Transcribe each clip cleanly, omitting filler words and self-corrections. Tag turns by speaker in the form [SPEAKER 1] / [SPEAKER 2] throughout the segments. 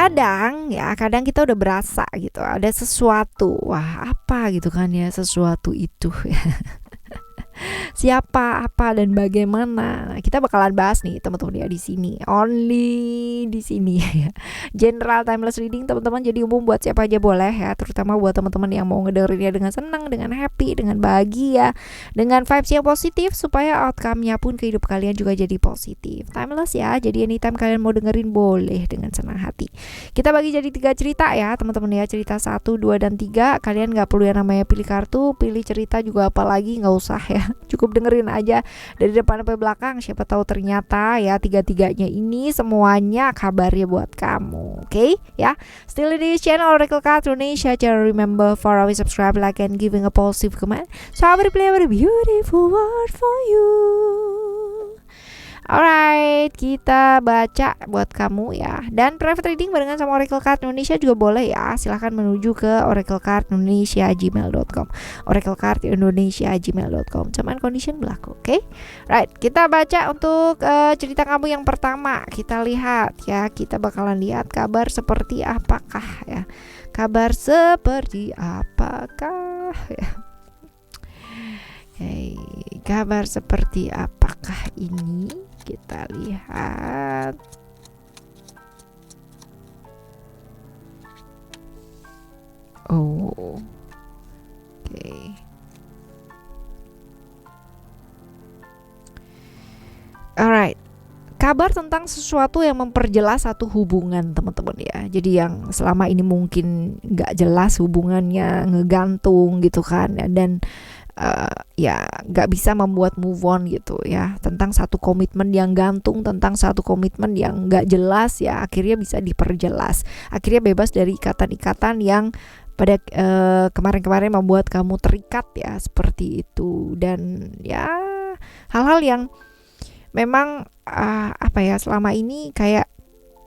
[SPEAKER 1] kadang kita udah berasa gitu ada sesuatu, wah apa gitu kan ya sesuatu itu ya. Siapa, apa, dan bagaimana. Nah, kita bakalan bahas nih teman-teman ya di sini. Only di sini ya. General timeless reading teman-teman, jadi umum buat siapa aja boleh ya, terutama buat teman-teman yang mau ngedengerinnya dengan senang, dengan happy, dengan bahagia, dengan vibes yang positif supaya outcome-nya pun ke hidup kalian juga jadi positif. Timeless ya. Jadi anytime kalian mau dengerin boleh dengan senang hati. Kita bagi jadi 3 cerita ya teman-teman ya. Cerita 1, 2, dan 3. Kalian gak perlu yang namanya pilih kartu, pilih cerita juga apalagi gak usah ya. Cukup dengerin aja dari depan sampai belakang. Siapa tahu ternyata ya 3-3-nya ini semuanya kabarnya buat kamu. Oke ya. Still di channel Oracle Card Indonesia. Jangan remember for always subscribe, like, and giving a positive comment. So I will play a beautiful word for you. Alright, kita baca buat kamu ya. Dan private reading barengan sama Oracle Card Indonesia juga boleh ya. Silahkan menuju ke oraclecardindonesia@gmail.com. oraclecardindonesia@gmail.com. Term and condition berlaku, oke? Right, kita baca untuk cerita kamu yang pertama. Kita lihat ya, kita bakalan lihat kabar seperti apakah ya. Kabar seperti apakah ya. Hey, kabar seperti apakah ini? Kita lihat. Oh, oke. Alright. Kabar tentang sesuatu yang memperjelas satu hubungan teman-teman ya. Jadi yang selama ini mungkin gak jelas hubungannya, ngegantung gitu kan. Dan ya gak bisa membuat move on gitu ya, tentang satu komitmen yang gantung, tentang satu komitmen yang gak jelas ya, akhirnya bisa diperjelas, akhirnya bebas dari ikatan-ikatan yang pada kemarin-kemarin membuat kamu terikat ya, seperti itu. Dan ya hal-hal yang memang apa ya, selama ini kayak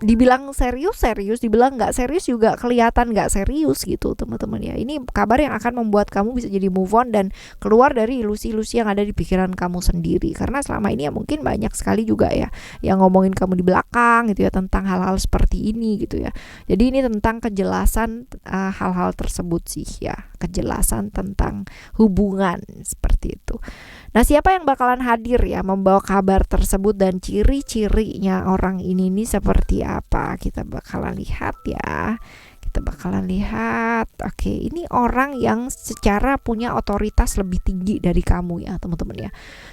[SPEAKER 1] dibilang serius, dibilang nggak serius juga kelihatan nggak serius gitu teman-teman ya. Ini kabar yang akan membuat kamu bisa jadi move on dan keluar dari ilusi-ilusi yang ada di pikiran kamu sendiri. Karena selama ini ya mungkin banyak sekali juga ya yang ngomongin kamu di belakang gitu ya, tentang hal-hal seperti ini gitu ya. Jadi ini tentang kejelasan hal-hal tersebut sih ya, kejelasan tentang hubungan seperti itu. Nah, siapa yang bakalan hadir ya membawa kabar tersebut dan ciri-cirinya orang ini nih seperti apa? Kita bakalan lihat ya. Kita bakalan lihat. Oke, ini orang yang secara punya otoritas lebih tinggi dari kamu ya, teman-teman ya.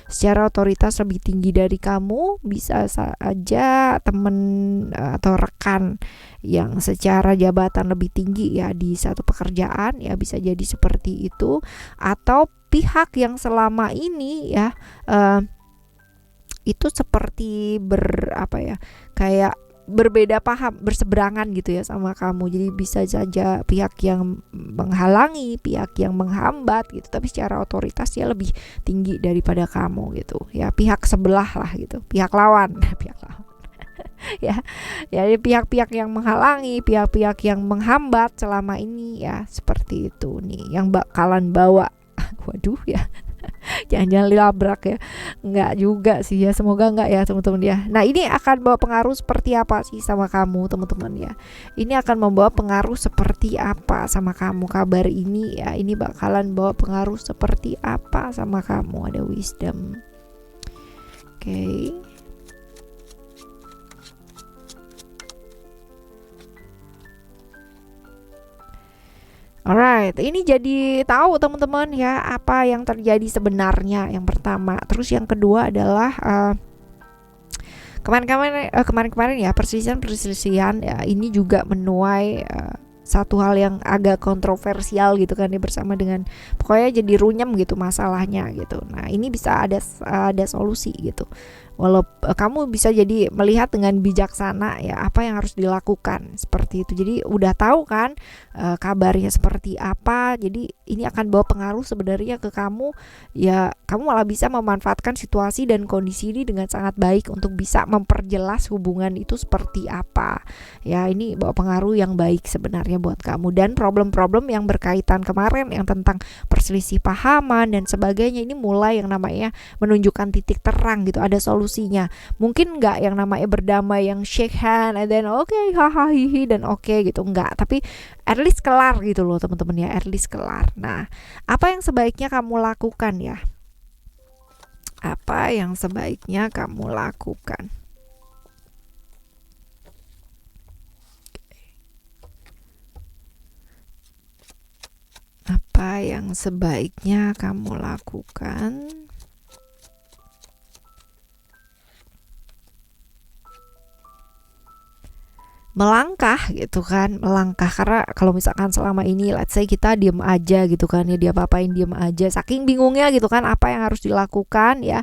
[SPEAKER 1] Secara otoritas lebih tinggi dari kamu, bisa saja teman atau rekan yang secara jabatan lebih tinggi ya di satu pekerjaan ya, bisa jadi seperti itu. Atau pihak yang selama ini ya itu seperti kayak berbeda paham, berseberangan gitu ya sama kamu. Jadi bisa saja pihak yang menghalangi, pihak yang menghambat gitu, tapi secara otoritas dia lebih tinggi daripada kamu gitu ya, pihak sebelah lah gitu, pihak lawan pihak lawan ya. Jadi pihak-pihak yang menghalangi, pihak-pihak yang menghambat selama ini ya, seperti itu nih yang bakalan bawa waduh ya, jangan-jangan labrak ya, enggak juga sih ya, semoga enggak ya teman-teman ya. Nah, ini akan bawa pengaruh seperti apa sih sama kamu teman-teman ya. Ini akan membawa pengaruh seperti apa sama kamu, kabar ini ya, ini bakalan bawa pengaruh seperti apa sama kamu. Ada wisdom. Oke. Alright, ini jadi tahu teman-teman ya apa yang terjadi sebenarnya, yang pertama. Terus yang kedua adalah kemarin-kemarin ya, perselisihan ya, ini juga menuai satu hal yang agak kontroversial gitu kan ya, bersama dengan pokoknya jadi runyam gitu masalahnya gitu. Nah, ini bisa ada solusi gitu. Walaupun kamu bisa jadi melihat dengan bijaksana ya apa yang harus dilakukan seperti itu. Jadi udah tahu kan kabarnya seperti apa. Jadi ini akan bawa pengaruh sebenarnya ke kamu ya. Kamu malah bisa memanfaatkan situasi dan kondisi ini dengan sangat baik untuk bisa memperjelas hubungan itu seperti apa. Ya, ini bawa pengaruh yang baik sebenarnya buat kamu. Dan problem-problem yang berkaitan kemarin yang tentang perselisih pahaman dan sebagainya, ini mulai yang namanya menunjukkan titik terang gitu. Ada solusi solusinya. Mungkin nggak yang namanya berdamai yang shake hand and then okay haha hihi dan okay gitu, nggak, tapi at least kelar gitu loh teman-teman ya, at least kelar. Nah, apa yang sebaiknya kamu lakukan ya? Apa yang sebaiknya kamu lakukan? Apa yang sebaiknya kamu lakukan? Melangkah gitu kan, melangkah. Karena kalau misalkan selama ini let's say kita diem aja gitu kan ya, dia apa-apain diem aja, saking bingungnya gitu kan apa yang harus dilakukan ya,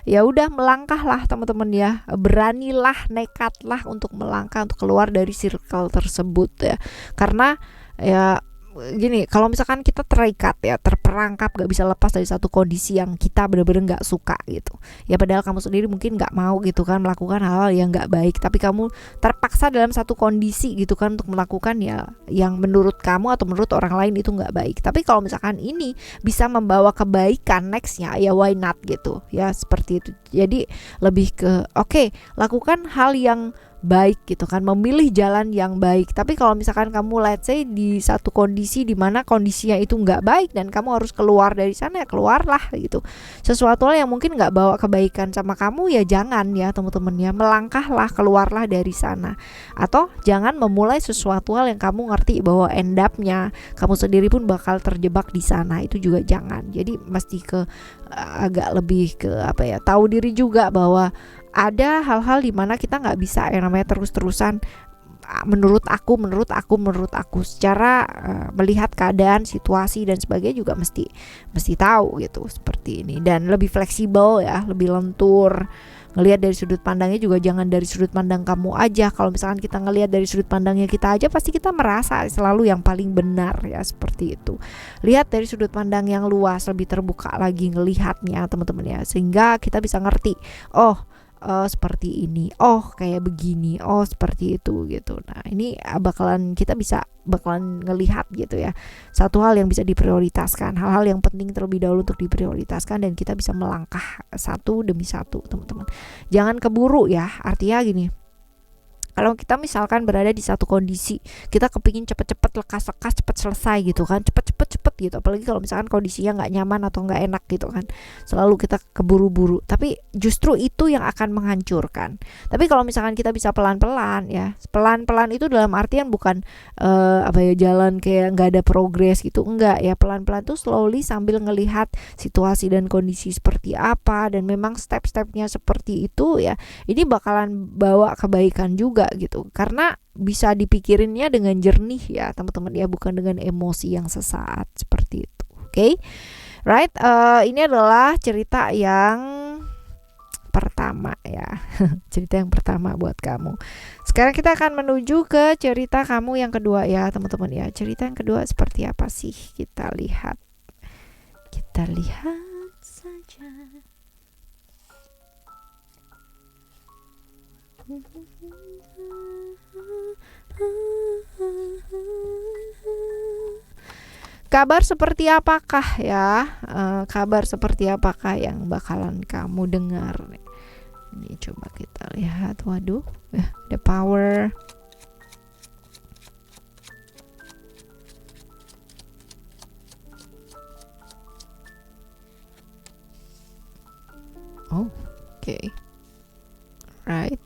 [SPEAKER 1] ya udah melangkahlah teman-teman ya, beranilah, nekatlah untuk melangkah, untuk keluar dari circle tersebut ya. Karena ya gini, kalau misalkan kita terikat ya, terperangkap, gak bisa lepas dari satu kondisi yang kita benar-benar gak suka gitu ya, padahal kamu sendiri mungkin gak mau gitu kan melakukan hal-hal yang gak baik, tapi kamu terpaksa dalam satu kondisi gitu kan untuk melakukan ya yang menurut kamu atau menurut orang lain itu gak baik. Tapi kalau misalkan ini bisa membawa kebaikan nextnya, ya why not gitu ya, seperti itu. Jadi lebih ke oke, lakukan hal yang baik gitu kan, memilih jalan yang baik. Tapi kalau misalkan kamu let's say di satu kondisi di mana kondisinya itu nggak baik dan kamu harus keluar dari sana, ya keluarlah gitu. Sesuatu yang mungkin nggak bawa kebaikan sama kamu, ya jangan ya teman-teman ya, melangkahlah, keluarlah dari sana. Atau jangan memulai sesuatu hal yang kamu ngerti bahwa end up-nya kamu sendiri pun bakal terjebak di sana, itu juga jangan. Jadi mesti ke agak lebih ke apa ya, tahu diri juga bahwa ada hal-hal di mana kita nggak bisa yang namanya terus-terusan menurut aku secara melihat keadaan, situasi dan sebagainya juga mesti tahu gitu, seperti ini. Dan lebih fleksibel ya, lebih lentur. Ngelihat dari sudut pandangnya juga jangan dari sudut pandang kamu aja. Kalau misalkan kita ngelihat dari sudut pandangnya kita aja, pasti kita merasa selalu yang paling benar ya, seperti itu. Lihat dari sudut pandang yang luas, lebih terbuka lagi ngelihatnya teman-teman ya, sehingga kita bisa ngerti, oh seperti ini, oh kayak begini, oh seperti itu gitu. Nah ini kita bakalan ngelihat gitu ya, satu hal yang bisa diprioritaskan, hal-hal yang penting terlebih dahulu untuk diprioritaskan, dan kita bisa melangkah satu demi satu teman-teman. Jangan keburu ya, artinya gini, kalau kita misalkan berada di satu kondisi, kita kepingin cepet-cepet, lekas-lekas, cepet selesai gitu kan, cepet gitu. Apalagi kalau misalkan kondisinya nggak nyaman atau nggak enak gitu kan, selalu kita keburu-buru. Tapi justru itu yang akan menghancurkan. Tapi kalau misalkan kita bisa pelan-pelan ya, pelan-pelan itu dalam artian bukan jalan kayak nggak ada progres gitu, enggak ya. Pelan-pelan tuh slowly sambil ngelihat situasi dan kondisi seperti apa, dan memang step-stepnya seperti itu ya. Ini bakalan bawa kebaikan juga gitu, karena bisa dipikirinnya dengan jernih ya teman-teman ya, bukan dengan emosi yang sesaat seperti itu. Oke, right, ini adalah cerita yang pertama ya cerita yang pertama buat kamu. Sekarang kita akan menuju ke cerita kamu yang kedua ya teman-teman ya. Cerita yang kedua seperti apa sih, kita lihat saja. Kabar seperti apakah ya? Kabar seperti apakah yang bakalan kamu dengar? Ini coba kita lihat. Waduh, the power. Oh, okay. Right.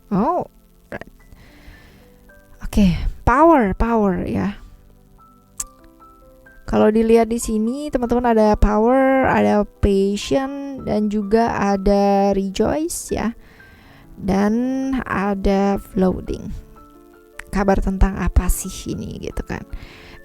[SPEAKER 1] Oh, right. Oke, power ya. Kalau dilihat di sini teman-teman, ada power, ada passion, dan juga ada rejoice ya. Dan ada floating. Kabar tentang apa sih ini gitu kan?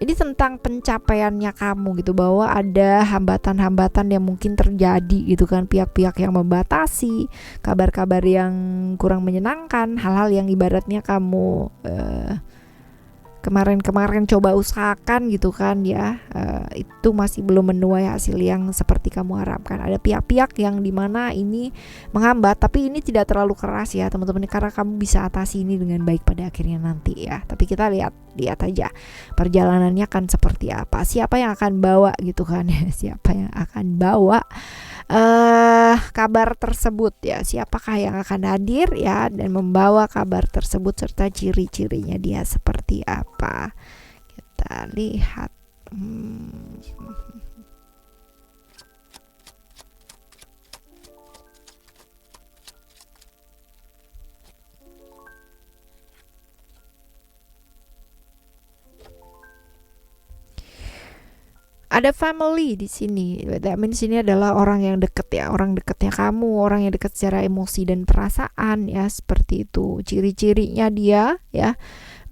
[SPEAKER 1] Ini tentang pencapaiannya kamu gitu, bahwa ada hambatan-hambatan yang mungkin terjadi gitu kan, pihak-pihak yang membatasi, kabar-kabar yang kurang menyenangkan, hal-hal yang ibaratnya kamu kemarin coba usahakan gitu kan ya, itu masih belum menuai hasil yang seperti kamu harapkan. Ada pihak-pihak yang dimana ini menghambat, tapi ini tidak terlalu keras ya teman-teman, karena kamu bisa atasi ini dengan baik pada akhirnya nanti ya. Tapi kita lihat aja perjalanannya kan seperti apa, siapa yang akan bawa gitu kan siapa yang akan bawa kabar tersebut ya, siapakah yang akan hadir ya dan membawa kabar tersebut serta ciri-cirinya dia seperti apa. Kita lihat. Ada family di sini. That means ini adalah orang yang dekat ya, orang dekatnya kamu, orang yang dekat secara emosi dan perasaan ya, seperti itu. Ciri-cirinya dia ya.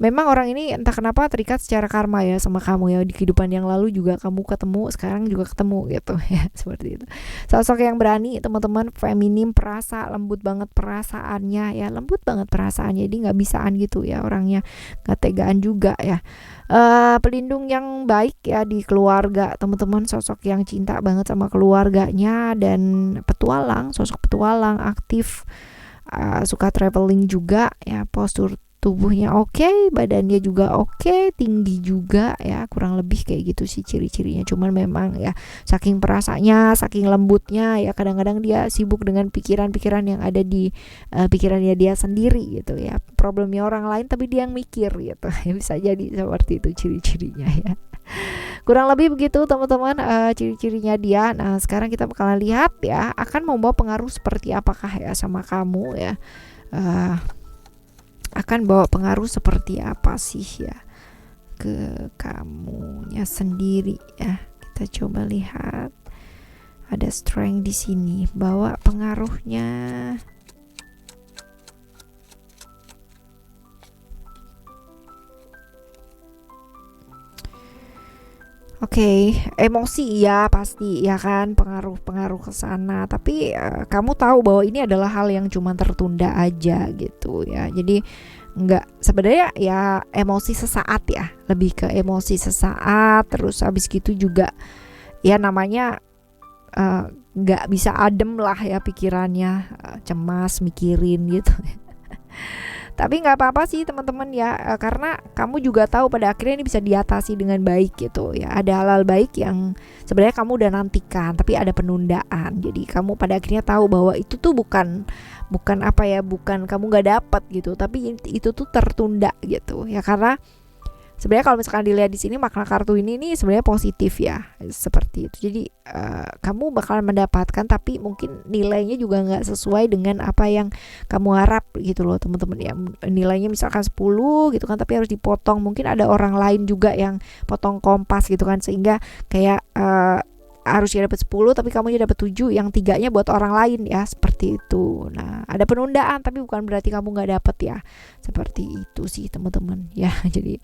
[SPEAKER 1] Memang orang ini entah kenapa terikat secara karma ya sama kamu ya, di kehidupan yang lalu juga kamu ketemu, sekarang juga ketemu gitu ya, seperti itu. Sosok yang berani teman-teman, feminim, perasa, lembut banget perasaannya ya, lembut banget perasaannya, jadi nggak bisaan gitu ya orangnya, nggak tegaan juga ya. Pelindung yang baik ya di keluarga teman-teman, sosok yang cinta banget sama keluarganya dan petualang, sosok petualang aktif, suka traveling juga ya, postur tubuhnya oke, badannya juga oke, tinggi juga ya, kurang lebih kayak gitu sih ciri-cirinya. Cuman memang ya saking perasanya, saking lembutnya ya, kadang-kadang dia sibuk dengan pikiran-pikiran yang ada di pikirannya dia sendiri gitu ya, problemnya orang lain tapi dia yang mikir gitu ya, bisa jadi seperti itu ciri-cirinya ya. Kurang lebih begitu teman-teman, ciri-cirinya dia. Nah sekarang kita bakalan lihat ya, akan membawa pengaruh seperti apakah ya sama kamu ya, akan bawa pengaruh seperti apa sih ya ke kamunya sendiri ya. Kita coba lihat, ada strength di sini, bawa pengaruhnya. Oke, emosi ya pasti ya kan, pengaruh-pengaruh ke sana. Tapi kamu tahu bahwa ini adalah hal yang cuma tertunda aja gitu ya. Jadi nggak, sebenarnya ya emosi sesaat ya, lebih ke emosi sesaat. Terus habis gitu juga ya namanya nggak bisa adem lah ya pikirannya, cemas mikirin gitu. Tapi nggak apa-apa sih teman-teman ya, karena kamu juga tahu pada akhirnya ini bisa diatasi dengan baik gitu ya. Ada hal-hal baik yang sebenarnya kamu udah nantikan tapi ada penundaan. Jadi kamu pada akhirnya tahu bahwa itu tuh bukan apa ya, bukan kamu nggak dapat gitu, tapi itu tuh tertunda gitu ya. Karena sebenarnya kalau misalkan dilihat di sini makna kartu ini sebenarnya positif ya, seperti itu. Jadi kamu bakalan mendapatkan, tapi mungkin nilainya juga nggak sesuai dengan apa yang kamu harap gitu loh teman-teman ya. Nilainya misalkan 10 gitu kan, tapi harus dipotong. Mungkin ada orang lain juga yang potong kompas gitu kan, sehingga kayak harusnya dapat 10 tapi kamu dapat 7, yang 3-nya buat orang lain ya, seperti itu. Nah ada penundaan tapi bukan berarti kamu nggak dapat ya, seperti itu sih teman-teman ya. Jadi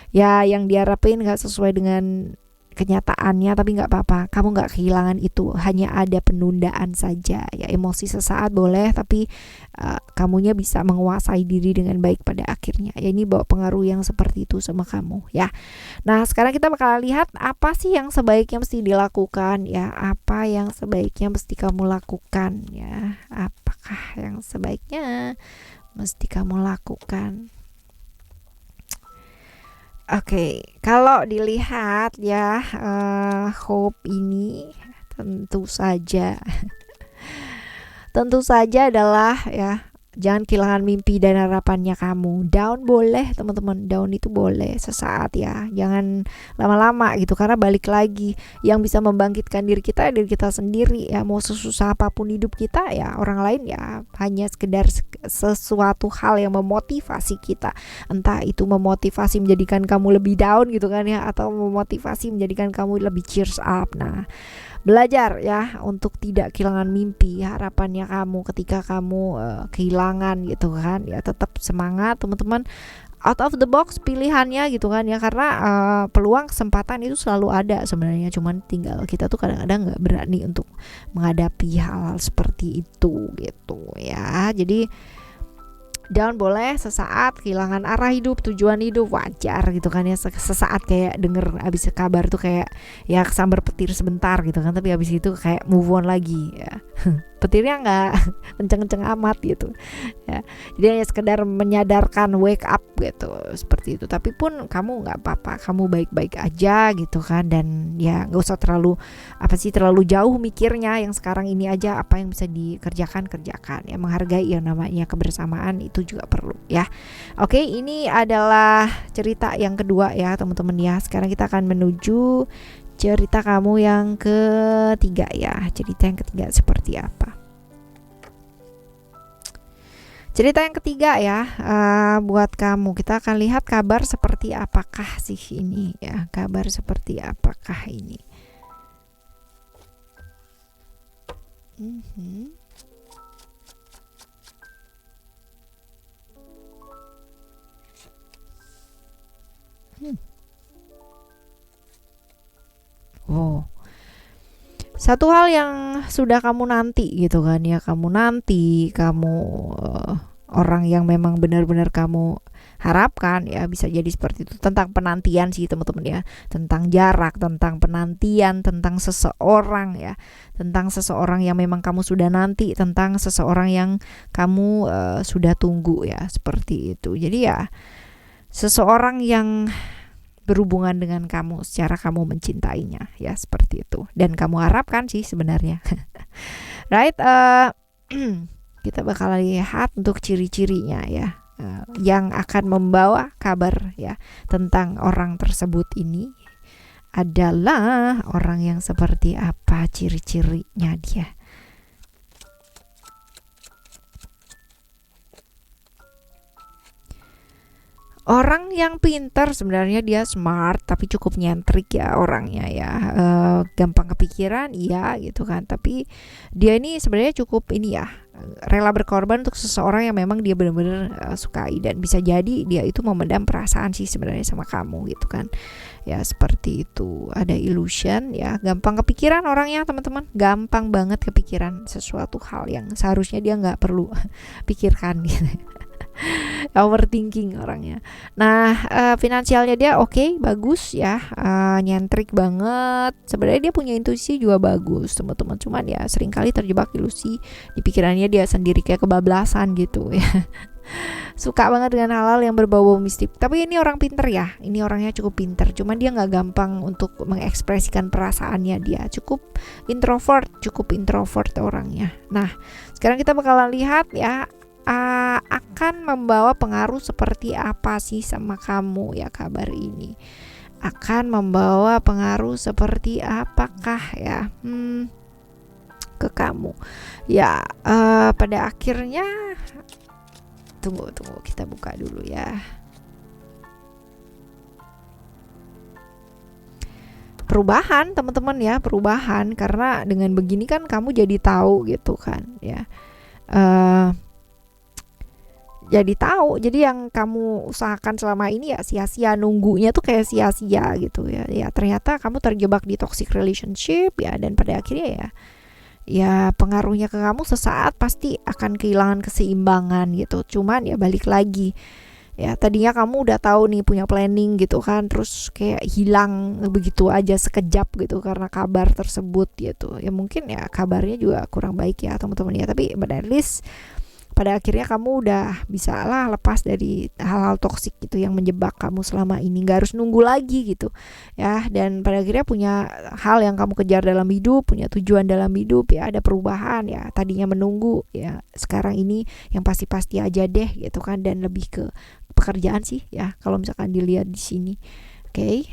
[SPEAKER 1] ya yang diharapin gak sesuai dengan kenyataannya, tapi gak apa-apa, kamu gak kehilangan itu, hanya ada penundaan saja ya. Emosi sesaat boleh, tapi kamunya bisa menguasai diri dengan baik pada akhirnya ya. Ini bawa pengaruh yang seperti itu sama kamu ya. Nah sekarang kita bakal lihat apa sih yang sebaiknya mesti dilakukan ya, apa yang sebaiknya mesti kamu lakukan ya, apakah yang sebaiknya mesti kamu lakukan. Oke, kalau dilihat ya, hope ini tentu saja adalah ya, jangan kehilangan mimpi dan harapannya kamu. Down boleh teman-teman, down itu boleh sesaat ya, jangan lama-lama gitu, karena balik lagi yang bisa membangkitkan diri kita sendiri ya. Mau sesusah apapun hidup kita ya, orang lain ya hanya sekedar sesuatu hal yang memotivasi kita, entah itu memotivasi menjadikan kamu lebih down gitu kan ya, atau memotivasi menjadikan kamu lebih cheers up. Nah belajar ya untuk tidak kehilangan mimpi harapannya kamu ketika kamu kehilangan gitu kan ya. Tetap semangat teman-teman, out of the box pilihannya gitu kan ya, karena peluang kesempatan itu selalu ada sebenarnya, cuman tinggal kita tuh kadang-kadang nggak berani untuk menghadapi hal-hal seperti itu gitu ya. Jadi down boleh sesaat, kehilangan arah hidup, tujuan hidup wajar gitu kan ya. Sesaat kayak denger abis kabar tuh kayak ya kesambar petir sebentar gitu kan, tapi abis itu kayak move on lagi ya. petirnya nggak kenceng-kenceng amat gitu ya. Jadi hanya sekedar menyadarkan, wake up gitu, seperti itu. Tapi pun kamu nggak apa-apa, kamu baik-baik aja gitu kan. Dan ya nggak usah terlalu terlalu jauh mikirnya, yang sekarang ini aja apa yang bisa dikerjakan kerjakan ya. Menghargai yang namanya kebersamaan itu juga perlu ya. Oke, ini adalah cerita yang kedua ya teman-teman ya. Sekarang kita akan menuju cerita kamu yang ketiga ya. Cerita yang ketiga seperti apa? Cerita yang ketiga ya, buat kamu, kita akan lihat kabar seperti apakah sih ini ya. Kabar seperti apakah ini? Oh, satu hal yang sudah kamu nanti gitu kan ya, kamu orang yang memang benar-benar kamu harapkan ya, bisa jadi seperti itu. Tentang penantian sih teman-teman ya, tentang jarak, tentang penantian, tentang seseorang ya, tentang seseorang yang memang kamu sudah nanti, tentang seseorang yang kamu sudah tunggu ya, seperti itu. Jadi ya seseorang yang berhubungan dengan kamu secara kamu mencintainya ya, seperti itu. Dan kamu harapkan sih sebenarnya. Right, kita bakal lihat untuk ciri-cirinya ya, yang akan membawa kabar ya tentang orang tersebut ini adalah orang yang seperti apa, ciri-cirinya dia. Orang yang pintar sebenarnya, dia smart tapi cukup nyentrik ya orangnya ya, gampang kepikiran iya gitu kan. Tapi dia ini sebenarnya cukup ini ya, rela berkorban untuk seseorang yang memang dia benar-benar sukai. Dan bisa jadi dia itu memendam perasaan sih sebenarnya sama kamu gitu kan ya, seperti itu. Ada illusion ya, gampang kepikiran orangnya teman-teman, gampang banget kepikiran sesuatu hal yang seharusnya dia nggak perlu pikirkan gitu. Overthinking orangnya. Nah, finansialnya dia oke, bagus ya, nyentrik banget. Sebenarnya dia punya intuisi juga bagus teman-teman, cuman ya seringkali terjebak ilusi di pikirannya dia sendiri, kayak kebablasan gitu ya. Suka banget dengan hal-hal yang berbau mistik. Tapi ini orang pinter ya, ini orangnya cukup pinter, cuman dia nggak gampang untuk mengekspresikan perasaannya. Dia cukup introvert orangnya. Nah, sekarang kita bakalan lihat ya, akan membawa pengaruh seperti apa sih sama kamu ya kabar ini. Akan membawa pengaruh seperti apakah ya ke kamu ya, pada akhirnya. Tunggu, kita buka dulu ya. Perubahan teman-teman ya, perubahan, karena dengan begini kan kamu jadi tahu gitu kan ya, jadi yang kamu usahakan selama ini ya sia-sia, nunggunya tuh kayak sia-sia gitu ya. Ya ternyata kamu terjebak di toxic relationship ya, dan pada akhirnya ya pengaruhnya ke kamu sesaat pasti akan kehilangan keseimbangan gitu. Cuman ya balik lagi ya, tadinya kamu udah tahu nih, punya planning gitu kan, terus kayak hilang begitu aja sekejap gitu karena kabar tersebut gitu. Ya mungkin ya kabarnya juga kurang baik ya teman-teman ya, tapi at least pada akhirnya kamu udah bisa lah lepas dari hal-hal toksik gitu yang menjebak kamu selama ini. Gak harus nunggu lagi gitu ya. Dan pada akhirnya punya hal yang kamu kejar dalam hidup, punya tujuan dalam hidup ya, ada perubahan ya. Tadinya menunggu ya, sekarang ini yang pasti-pasti aja deh gitu kan. Dan lebih ke pekerjaan sih ya, kalau misalkan dilihat di sini. Oke,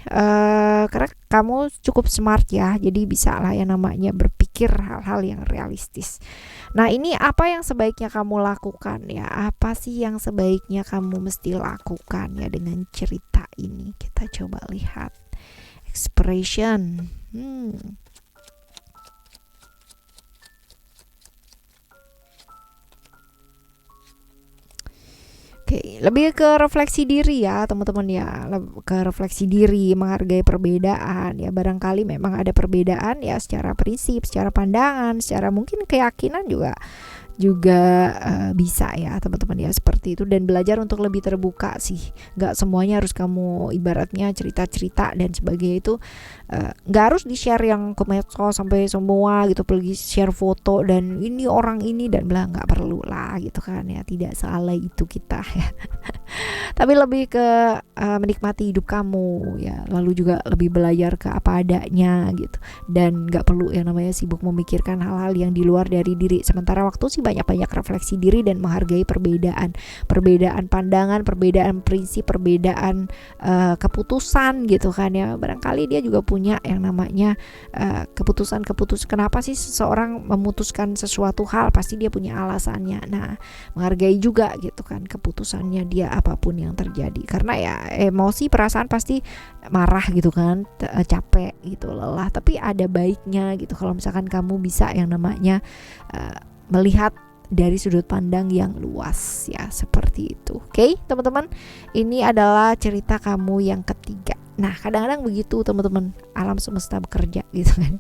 [SPEAKER 1] karena kamu cukup smart ya, jadi bisa lah yang namanya berpikir hal-hal yang realistis. Nah, ini apa yang sebaiknya kamu lakukan ya? Apa sih yang sebaiknya kamu mesti lakukan ya dengan cerita ini? Kita coba lihat expression. Oke, lebih ke refleksi diri ya teman-teman ya, ke refleksi diri, menghargai perbedaan ya. Barangkali memang ada perbedaan ya secara prinsip, secara pandangan, secara mungkin keyakinan juga juga bisa ya teman-teman ya, seperti itu. Dan belajar untuk lebih terbuka sih, nggak semuanya harus kamu ibaratnya cerita-cerita dan sebagainya itu nggak harus di share yang ke medsos sampai semua gitu, pergi share foto dan ini orang ini dan bla, nggak perlu lah gitu kan ya, tidak salah itu kita ya. Tapi lebih ke menikmati hidup kamu ya, lalu juga lebih belajar ke apa adanya gitu, dan nggak perlu yang namanya sibuk memikirkan hal-hal yang di luar dari diri. Sementara waktu sih banyak-banyak refleksi diri dan menghargai perbedaan pandangan, perbedaan prinsip, perbedaan keputusan gitu kan ya. Barangkali dia juga punya yang namanya keputusan kenapa sih seseorang memutuskan sesuatu hal, pasti dia punya alasannya. Nah, menghargai juga gitu kan keputusannya dia apapun yang terjadi, karena ya emosi, perasaan pasti marah gitu kan, capek gitu, lelah, tapi ada baiknya gitu kalau misalkan kamu bisa yang namanya melihat dari sudut pandang yang luas ya, seperti itu. Oke, teman-teman, ini adalah cerita kamu yang ketiga. Nah, kadang-kadang begitu teman-teman, alam semesta bekerja gitu kan,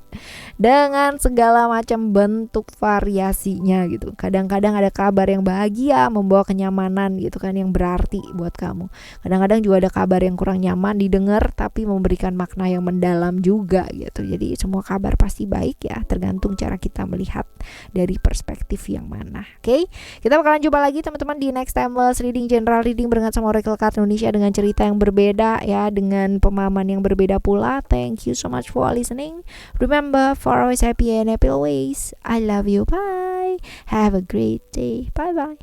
[SPEAKER 1] dengan segala macam bentuk variasinya gitu. Kadang-kadang ada kabar yang bahagia membawa kenyamanan gitu kan, yang berarti buat kamu. Kadang-kadang juga ada kabar yang kurang nyaman didengar tapi memberikan makna yang mendalam juga gitu. Jadi semua kabar pasti baik ya, tergantung cara kita melihat dari perspektif yang mana. Oke, kita bakalan jumpa lagi teman-teman di next timeless reading, general reading barengan sama Oracle Card Indonesia dengan cerita yang berbeda ya, dengan pemahaman yang berbeda pula. Thank you so much for listening. Remember, for always happy and happy always. I love you. Bye. Have a great day. Bye bye.